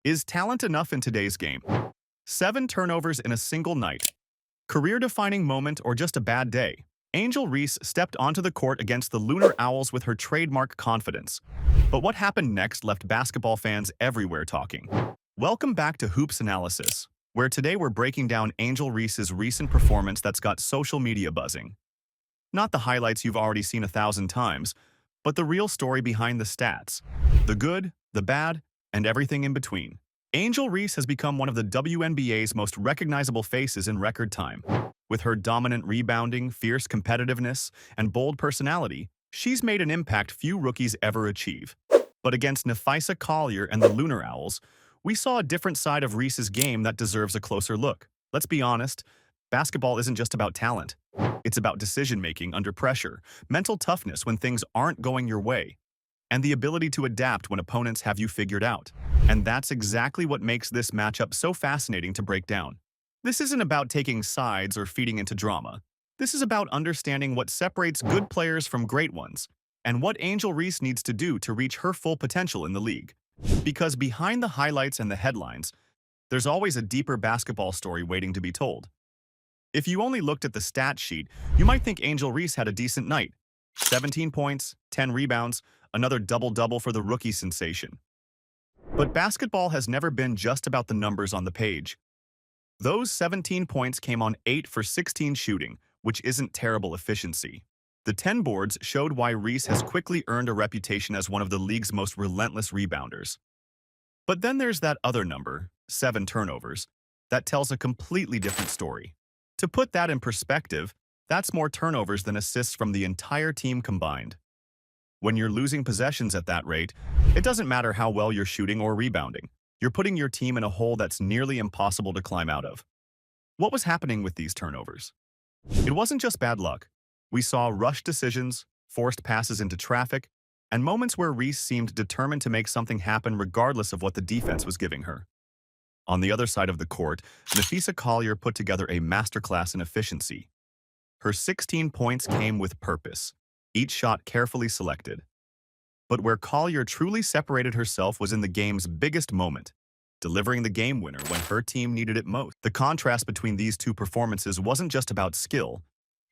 Is talent enough in today's game? 7 turnovers in a single night. Career-defining moment or just a bad day? Angel Reese stepped onto the court against the Lunar Owls with her trademark confidence. But what happened next left basketball fans everywhere talking. Welcome back to Hoops Analysis, where today we're breaking down Angel Reese's recent performance that's got social media buzzing. Not the highlights you've already seen 1,000 times, but the real story behind the stats. The good, the bad, and everything in between. Angel Reese has become one of the WNBA's most recognizable faces in record time. With her dominant rebounding, fierce competitiveness, and bold personality, she's made an impact few rookies ever achieve. But against Napheesa Collier and the Lunar Owls, we saw a different side of Reese's game that deserves a closer look. Let's be honest, basketball isn't just about talent. It's about decision-making under pressure, mental toughness when things aren't going your way, and the ability to adapt when opponents have you figured out. And that's exactly what makes this matchup so fascinating to break down. This isn't about taking sides or feeding into drama. This is about understanding what separates good players from great ones, and what Angel Reese needs to do to reach her full potential in the league. Because behind the highlights and the headlines, there's always a deeper basketball story waiting to be told. If you only looked at the stat sheet, you might think Angel Reese had a decent night. 17 points, 10 rebounds, another double-double for the rookie sensation. But basketball has never been just about the numbers on the page. Those 17 points came on 8 for 16 shooting, which isn't terrible efficiency. The 10 boards showed why Reese has quickly earned a reputation as one of the league's most relentless rebounders. But then there's that other number, 7 turnovers, that tells a completely different story. To put that in perspective, that's more turnovers than assists from the entire team combined. When you're losing possessions at that rate, it doesn't matter how well you're shooting or rebounding. You're putting your team in a hole that's nearly impossible to climb out of. What was happening with these turnovers? It wasn't just bad luck. We saw rushed decisions, forced passes into traffic, and moments where Reese seemed determined to make something happen regardless of what the defense was giving her. On the other side of the court, Napheesa Collier put together a masterclass in efficiency. Her 16 points came with purpose, each shot carefully selected. But where Collier truly separated herself was in the game's biggest moment, delivering the game winner when her team needed it most. The contrast between these two performances wasn't just about skill,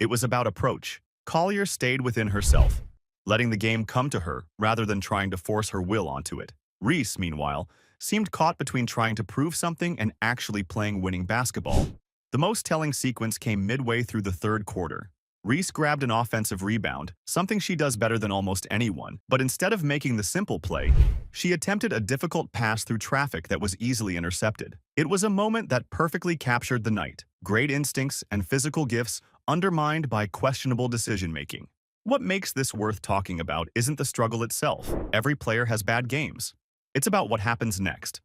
it was about approach. Collier stayed within herself, letting the game come to her rather than trying to force her will onto it. Reese, meanwhile, seemed caught between trying to prove something and actually playing winning basketball. The most telling sequence came midway through the third quarter. Reese grabbed an offensive rebound, something she does better than almost anyone, but instead of making the simple play, she attempted a difficult pass through traffic that was easily intercepted. It was a moment that perfectly captured the night. Great instincts and physical gifts undermined by questionable decision-making. What makes this worth talking about isn't the struggle itself. Every player has bad games. It's about what happens next.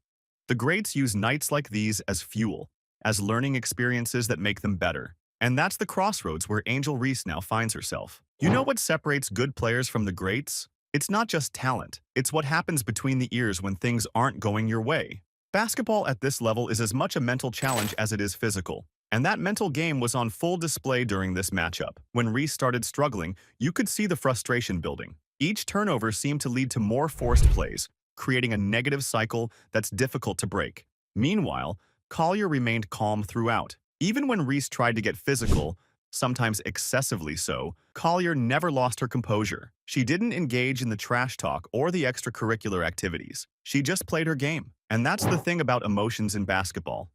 The greats use nights like these as fuel, as learning experiences that make them better. And that's the crossroads where Angel Reese now finds herself. You know what separates good players from the greats? It's not just talent. It's what happens between the ears when things aren't going your way. Basketball at this level is as much a mental challenge as it is physical. And that mental game was on full display during this matchup. When Reese started struggling, you could see the frustration building. Each turnover seemed to lead to more forced plays, creating a negative cycle that's difficult to break. Meanwhile, Collier remained calm throughout. Even when Reese tried to get physical, sometimes excessively so, Collier never lost her composure. She didn't engage in the trash talk or the extracurricular activities. She just played her game. And that's the thing about emotions in basketball.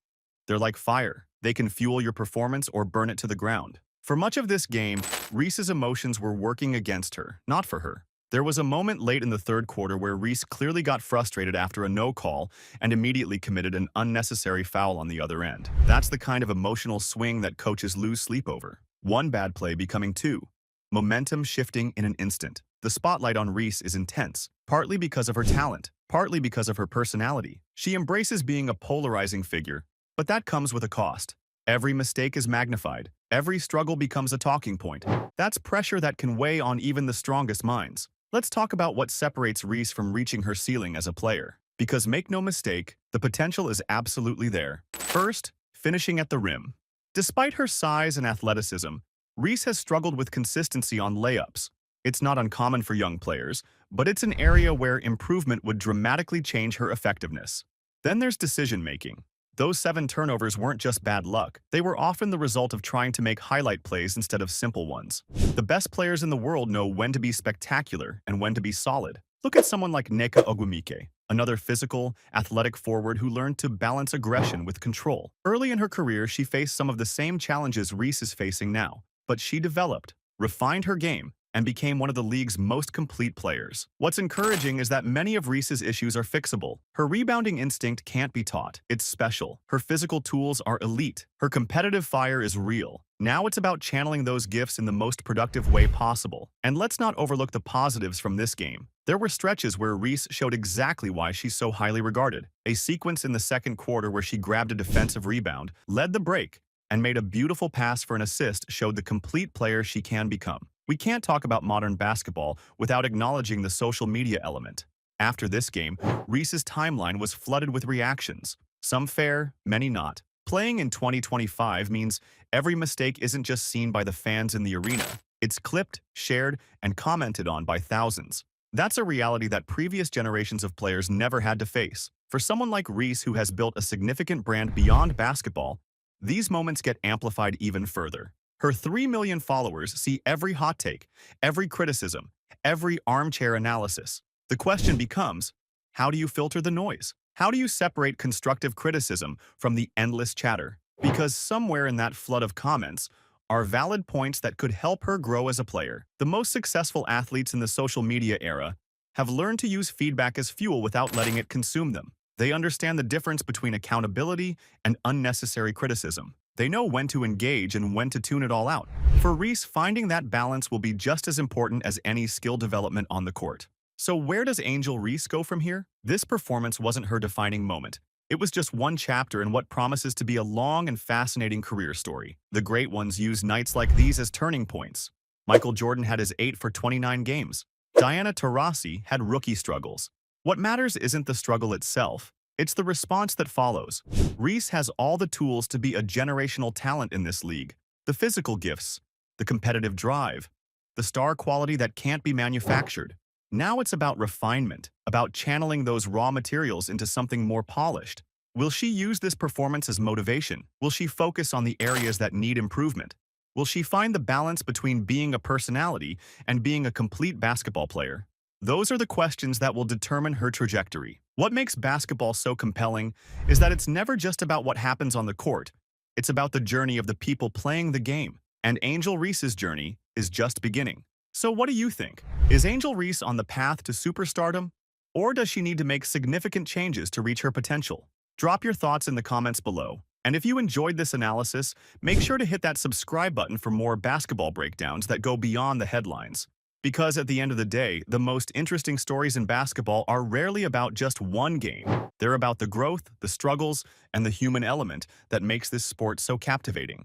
They're like fire. They can fuel your performance or burn it to the ground. For much of this game, Reese's emotions were working against her, not for her. There was a moment late in the third quarter where Reese clearly got frustrated after a no call and immediately committed an unnecessary foul on the other end. That's the kind of emotional swing that coaches lose sleep over. One bad play becoming two. Momentum shifting in an instant. The spotlight on Reese is intense, partly because of her talent, partly because of her personality. She embraces being a polarizing figure, but that comes with a cost. Every mistake is magnified. Every struggle becomes a talking point. That's pressure that can weigh on even the strongest minds. Let's talk about what separates Reese from reaching her ceiling as a player. Because make no mistake, the potential is absolutely there. First, finishing at the rim. Despite her size and athleticism, Reese has struggled with consistency on layups. It's not uncommon for young players, but it's an area where improvement would dramatically change her effectiveness. Then there's decision-making. Those 7 turnovers weren't just bad luck. They were often the result of trying to make highlight plays instead of simple ones. The best players in the world know when to be spectacular and when to be solid. Look at someone like Nneka Ogwumike, another physical, athletic forward who learned to balance aggression with control. Early in her career, she faced some of the same challenges Reese is facing now, but she developed, refined her game, and became one of the league's most complete players. What's encouraging is that many of Reese's issues are fixable. Her rebounding instinct can't be taught. It's special. Her physical tools are elite. Her competitive fire is real. Now it's about channeling those gifts in the most productive way possible. And let's not overlook the positives from this game. There were stretches where Reese showed exactly why she's so highly regarded. A sequence in the second quarter where she grabbed a defensive rebound, led the break, and made a beautiful pass for an assist showed the complete player she can become. We can't talk about modern basketball without acknowledging the social media element. After this game, Reese's timeline was flooded with reactions. Some fair, many not. Playing in 2025 means every mistake isn't just seen by the fans in the arena. It's clipped, shared, and commented on by thousands. That's a reality that previous generations of players never had to face. For someone like Reese who has built a significant brand beyond basketball, these moments get amplified even further. Her 3 million followers see every hot take, every criticism, every armchair analysis. The question becomes, how do you filter the noise? How do you separate constructive criticism from the endless chatter? Because somewhere in that flood of comments are valid points that could help her grow as a player. The most successful athletes in the social media era have learned to use feedback as fuel without letting it consume them. They understand the difference between accountability and unnecessary criticism. They know when to engage and when to tune it all out. For Reese, finding that balance will be just as important as any skill development on the court. So where does Angel Reese go from here? This performance wasn't her defining moment. It was just one chapter in what promises to be a long and fascinating career story. The great ones use nights like these as turning points. Michael Jordan had his 8 for 29 games. Diana Taurasi had rookie struggles. What matters isn't the struggle itself. It's the response that follows. Reese has all the tools to be a generational talent in this league. The physical gifts, the competitive drive, the star quality that can't be manufactured. Now it's about refinement, about channeling those raw materials into something more polished. Will she use this performance as motivation? Will she focus on the areas that need improvement? Will she find the balance between being a personality and being a complete basketball player? Those are the questions that will determine her trajectory. What makes basketball so compelling is that it's never just about what happens on the court. It's about the journey of the people playing the game. And Angel Reese's journey is just beginning. So what do you think? Is Angel Reese on the path to superstardom? Or does she need to make significant changes to reach her potential? Drop your thoughts in the comments below. And if you enjoyed this analysis, make sure to hit that subscribe button for more basketball breakdowns that go beyond the headlines. Because at the end of the day, the most interesting stories in basketball are rarely about just one game. They're about the growth, the struggles, and the human element that makes this sport so captivating.